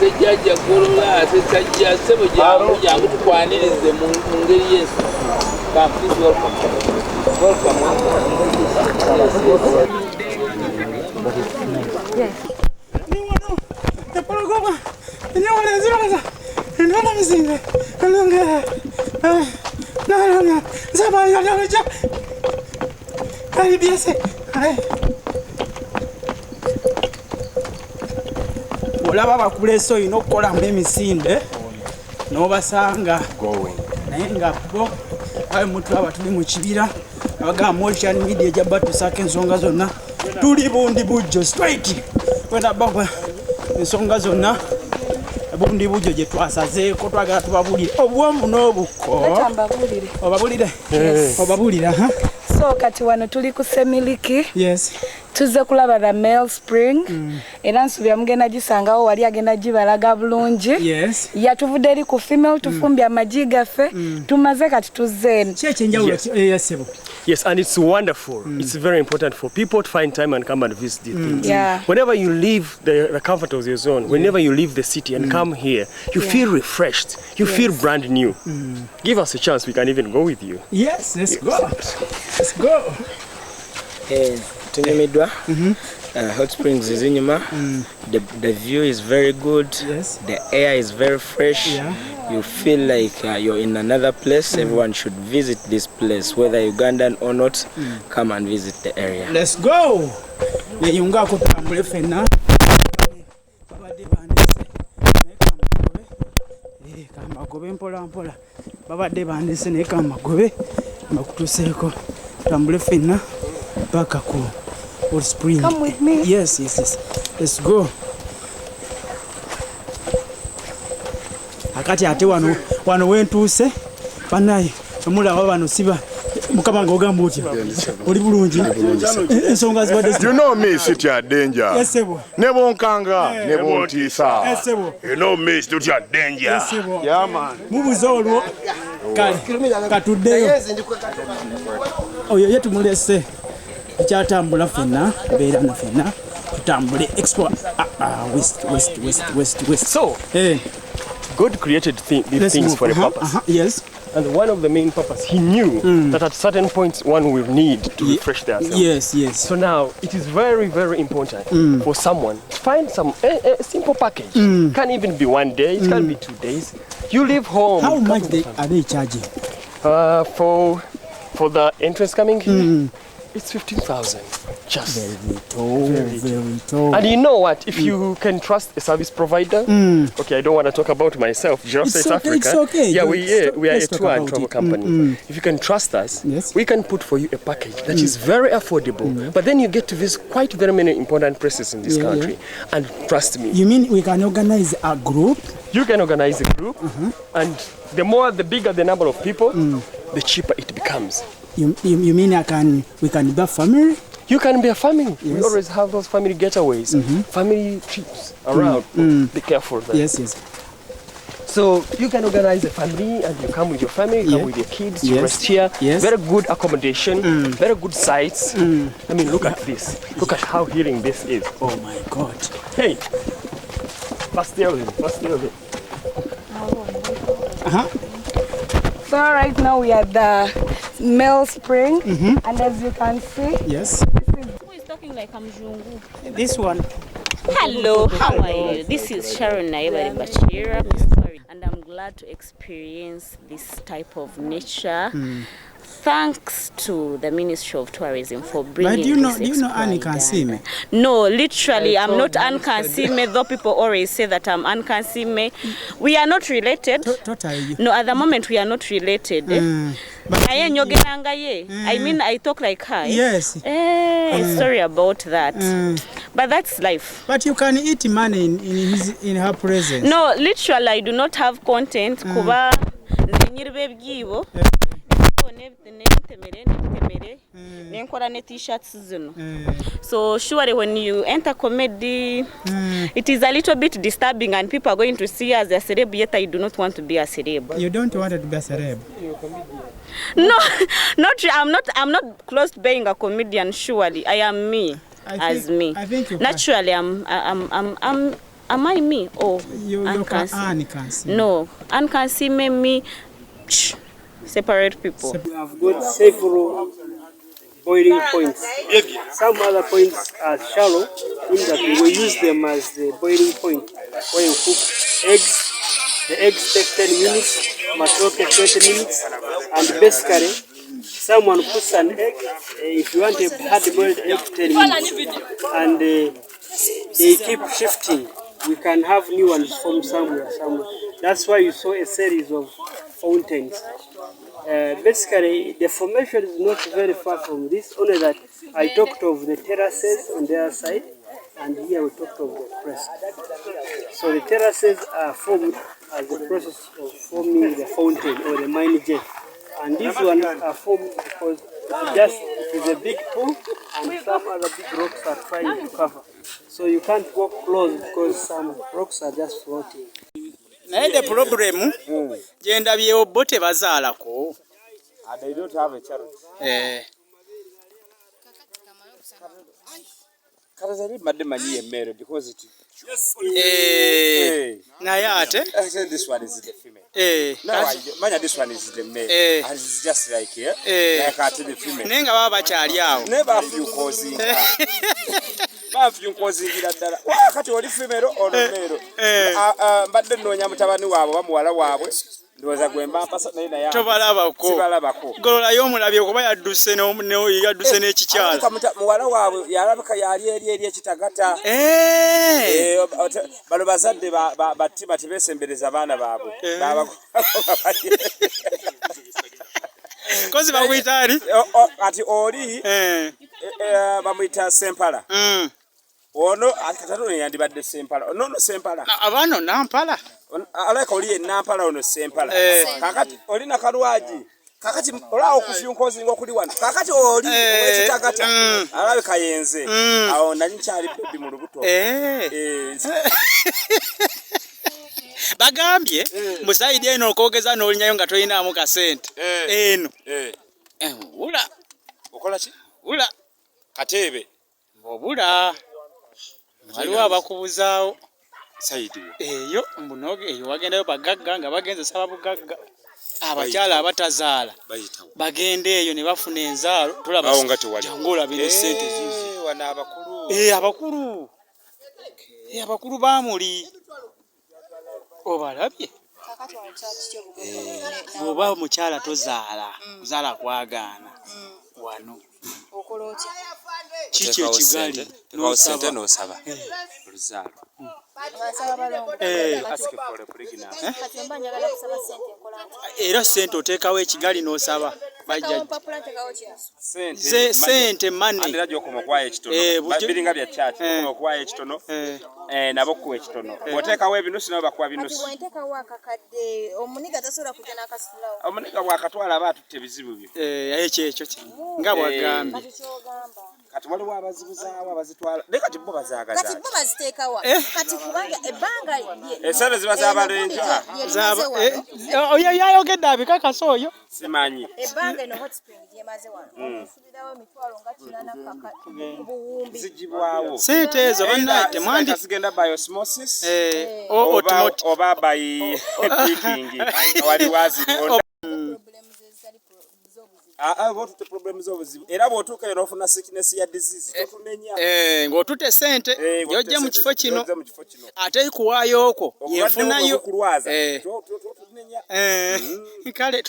Gyebajja golola tajja sebo jangu tukwanirize mu ngeri yesu. Please welcome. Welcome. Yes. The program. No, missing. No. Zabaya, olaba bakuleso ino okukola mu emisinde n'obasanga naye nga bo ayo mutu aba tuli mu kibira abagamba motion media ejaba tusaka ensonga zonna tuli Ebundibugyo straight wena baba ensonga zonna Ebundibugyo gye twasazeeko twagala tubabulire obwomu n'obukko obabulire so kati wano tuli ku Semiliki. Yes. Tuze kulaba the male spring. Era nsubira mugenda gisangawo wali agenda gibalaga bulungi. Yes. Yatuvudde eri ku female tufumbya amagi gaffe tumaze kati tuzze. Yes, and it's wonderful. It's very important for people to find time and come and visit these things. Yeah. Whenever you leave the comfort of your zone, whenever you leave the city and come here, you feel refreshed. You feel brand new. Give us a chance, we can even go with you. Yes, let's go. Let's go. Tunyumidwa. Hotsprings is inyuma. The view is very good. Yes. The air is very fresh. Yeah. You feel like you're in another place. Everyone should visit this place, whether Ugandan or not. Come and visit the area. Let's go. Yeyunga kutambule fena. Kamagobe mpola babadde bandise ne kamagobe bakutuseeko tambule fena paka ku Hotsprings. Come with me. Yes. Let's go. Akati ate wano wentuuse banaye omulaba bano siba mukama ngogamba otya oli bulungi ensonga zibadde you know me sit ya danger. Yes sebo Nebonkanga nebontiisa. Yes sebo You know me sit ya danger. Yes sebo Yeah man. mubuze olwo katuddeyo oyo yetumulese ekyatambula fenna beera na fenna tutambule expo west. So, God created these things for a purpose. Yes. And one of the main purpose, he knew that at certain points one will need to refresh themselves. Yes. So now it is very, very important for someone to find some a simple package. Can even be 1 day, it can be 2 days. You leave home. How much are they charging? For the entrance coming here, it's 15,000. Just very tall. And you know what? If you can trust a service provider, okay, I don't want to talk about myself. Just South Africa. It's okay. Yeah, we are a tour and travel it. company. If you can trust us, yes, we can put for you a package that is very affordable. But then you get to visit quite very many important places in this country. And trust me. You mean we can organize a group? You can organize a group, and the bigger the number of people, the cheaper it becomes. You mean we can be a family? You can be a family. Yes. We always have those family getaways, family trips around. Be careful of that. Yes. So you can organize a family and you come with your family, come with your kids, you rest here. Yes. Very good accommodation, very good sites. I mean, look at this. Look at how healing this is. Oh my God. Hey, first day of it. So right now we are at the male spring, and as you can see, yes, Who is talking like I'm Jungu? this one. Hello, how are you? This is Sharon Naibari Bachira, and I'm glad to experience this type of nature. Thanks to the Ministry of Tourism for bringing But do you know Annie Kansime? No, literally, I'm not Anne Kansime, though people always say that I'm Anne Kansime. We are not related. Totally. No, at the moment we are not related. I mean, I talk like her. Yes. Sorry about that. But that's life. But you can eat money in her presence. No, literally, I do not have content. Kuba so surely when you enter comedy, it is a little bit disturbing and people are going to see as a celeb, yet I do not want to be a celeb. You don't want to be a celeb? No, I'm not close to being a comedian, surely. I am me. I think you naturally, I'm Am I me? Oh, You can see. No, Anne can see me. Separate people. We have got several boiling points. Some other points are shallow, in that we use them as the boiling point where you cook eggs. The eggs take 10 minutes, matoke 20 minutes, and basically someone puts an egg. If you want a hard-boiled egg, 10 minutes, and they keep shifting. We can have new ones from somewhere. That's why you saw a series of fountains. Basically, the formation is not very far from this, only that I talked of the terraces on the other side, and here we talked of the crest. So the terraces are formed as the process of forming the fountain or the mine jet. And these ones are formed because it is a big pool and some other big rocks are trying to cover. So you can't walk close because some rocks are just floating. Naye the problem jenda byewo bote bazaalako. They don't have a child. Karazali madde manyi emmere because it naye ate I said this one is the female. No, manya this one is the male. And it's just like here. Like at the female. Nenga baba bakyali awo. Never feel causing. Bafyu nkozingira ddala wakati oli femero olomero mbadde nnoonya mutabani waabwe bamuwala waabwe ndowooza gwe mbapasa naye naye tobalabako gololayo omulabye kuba yadduse yadduse n'ekikyala muwala waabwe yalabika yali eri ekitagata bano bazadde battima tebeesembereza abaana baabwe kozi bakuyita ali ati oli bamuyita Sempala. Ono akatano yandibadde Sempala. Ono Sempala. Abano Nampala. Alaka oli Nampala ono Sempala. Kakati oli na kalwaji. Kakati ola okufyunkozi ngokuli wano. Kakati oli ekitagata. Alabe kayenze. Awo nali nkyali bibbi mu lubuto. Bagambye musaidi eno okogeza n'olinyayo nga toyinaamu kasente. Eno. Ula. Okola ki? Ula. Katebe. Obula. Waliwo abakubuzaawo. Saidi. Eyo mbunoge eyo wagendayo bagagga nga bagenze saba bugagga. Abakyala abatazaala. Bagende eyo ne bafuna enzaalo. Tulaba jangola bino sente zizi. Wana abakulu. Abakulu. Abakulu baamuli. Obalabye. Oba mukyala tozaala. Zaala kwagaana. Wano. Okoloti. Chichi ekigali no saba. Luzaalo. Ask for a pregnancy. Era sente oteekawo ekigali n'osaba bajja. Sente mani. Andira gy'okoma okwaya ekitono. Biringa bya church okoma okwaya ekitono. Nabo kuwa ekitono. Oteekawo ebinusu nabo bakuwa binusu. Bw'enteekawo akakadde omuniga tasobola kujja n'akasulawo. Omuniga bw'akatwala aba atutte ebizibu bye. Ekyo nga bw'agambye. Kati waliwo abazibuzaawo abazitwala. Ne kati bo bazaagaza. Kati bo baziteekawa. Kati kubanga ebbanga esente ziba z'abalenja. Yayogedde abikakasa oyo. Simanyi. Ebbanga eno Hotsprings gyemaze wano. Okusubirawo emitwalo nga 80 ku buwumbi. Zigibwawo. Sente ezo bannate mwandi. Zigenda by osmosis. Oba by picking. Waliwo azitunda. Botutte problems obuzibu era bw'otuuka eno ofuna sickness ya disease totunenya ng'otutte sente yojja mu kifo kino ate ikuwaayo okwo yefunayo totunenya kale